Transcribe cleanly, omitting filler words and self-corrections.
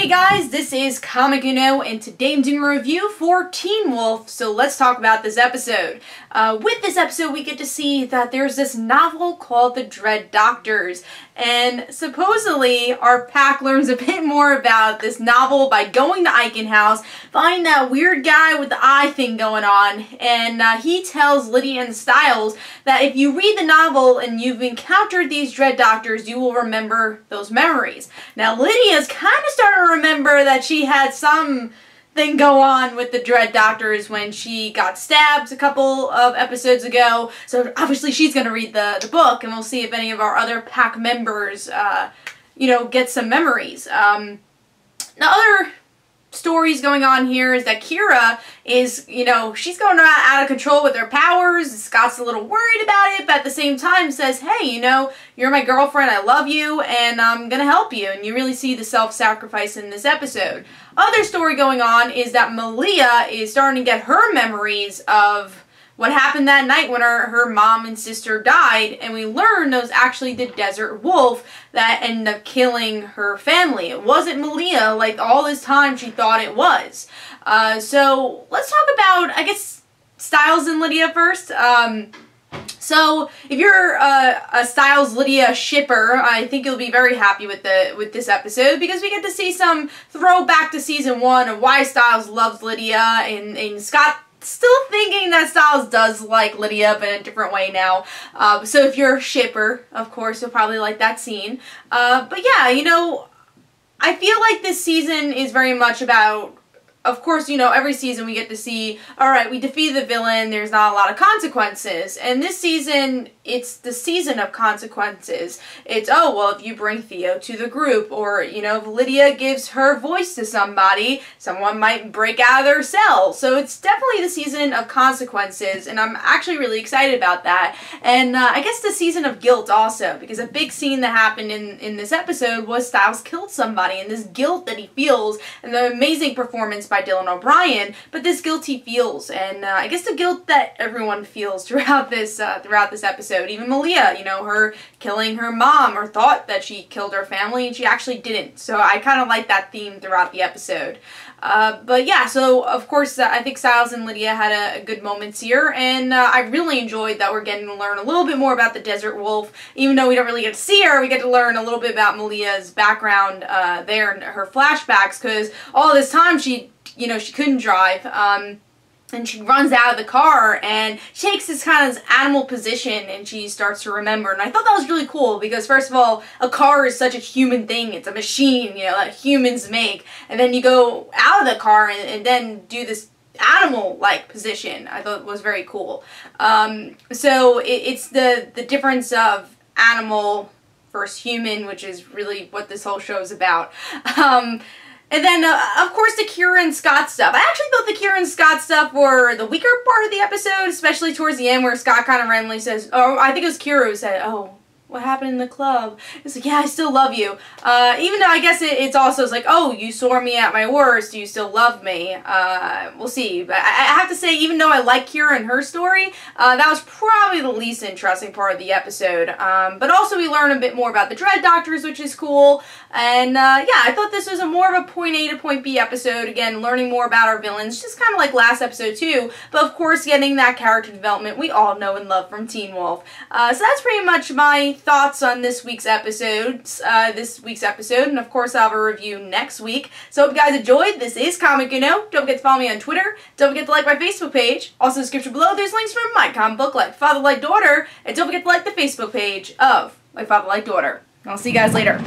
Hey guys, this is Comic Uno, and today I'm doing a review for Teen Wolf, so let's talk about this episode. With this episode, we get to see that there's this novel called The Dread Doctors, and supposedly our pack learns a bit more about this novel by going to Eichen House, finding that weird guy with the eye thing going on, and he tells Lydia and Stiles that if you read the novel and you've encountered these Dread Doctors, you will remember those memories. Now, Lydia's kind of starting to remember that she had something go on with the Dread Doctors when she got stabbed a couple of episodes ago. So obviously she's going to read the book, and we'll see if any of our other pack members, get some memories. Now, other stories going on here is that Kira is, she's going out of control with her powers. Scott's a little worried about it, but at the same time says, hey, you're my girlfriend, I love you, and I'm gonna help you. And you really see the self-sacrifice in this episode. Other story going on is that Malia is starting to get her memories of what happened that night when her mom and sister died, and we learned it was actually the Desert Wolf that ended up killing her family. It wasn't Malia like all this time she thought it was. So let's talk about, I guess, Stiles and Lydia first. So if you're a Stiles-Lydia shipper, I think you'll be very happy with this episode, because we get to see some throwback to season 1 of why Stiles loves Lydia, and Scott still thinking that Stiles does like Lydia, but in a different way now. So if you're a shipper, of course, you'll probably like that scene. But yeah, I feel like this season is very much about, of course, every season we get to see, alright, we defeated the villain, there's not a lot of consequences. And this season, it's the season of consequences. It's, oh, well, if you bring Theo to the group, or, if Lydia gives her voice to somebody, someone might break out of their cell. So it's definitely the season of consequences, and I'm actually really excited about that. And I guess the season of guilt also, because a big scene that happened in this episode was Stiles killed somebody, and this guilt that he feels, and the amazing performance by Dylan O'Brien, but this guilt he feels, and I guess the guilt that everyone feels throughout this episode. Even Malia, her killing her mom, or thought that she killed her family, and she actually didn't. So I kind of like that theme throughout the episode. But yeah, so of course I think Stiles and Lydia had a good moments here, and I really enjoyed that we're getting to learn a little bit more about the Desert Wolf. Even though we don't really get to see her, we get to learn a little bit about Malia's background there, and her flashbacks, because all this time she couldn't drive, and she runs out of the car, and she takes this kind of animal position, and she starts to remember. And I thought that was really cool, because first of all, a car is such a human thing. It's a machine, that humans make. And then you go out of the car and then do this animal-like position. I thought it was very cool. So it's the difference of animal versus human, which is really what this whole show is about. And then, of course, the Kira and Scott stuff. I actually thought the Kira and Scott stuff were the weaker part of the episode, especially towards the end, where Scott kind of randomly says, oh, I think it was Kira who said, oh, what happened in the club? It's like, yeah, I still love you. Even though I guess it's also like, oh, you saw me at my worst, do you still love me? We'll see. But I have to say, even though I like Kira and her story, that was probably the least interesting part of the episode. But also we learn a bit more about the Dread Doctors, which is cool. And yeah, I thought this was more of a point A to point B episode. Again, learning more about our villains, just kind of like last episode too. But of course, getting that character development we all know and love from Teen Wolf. So that's pretty much my thoughts on this week's episode, and of course I'll have a review next week. So hope you guys enjoyed. This is Comic Uno. Don't forget to follow me on Twitter. Don't forget to like my Facebook page. Also in the description below there's links for my comic book, Like Father Like Daughter, and don't forget to like the Facebook page of My Father Like Daughter. I'll see you guys later.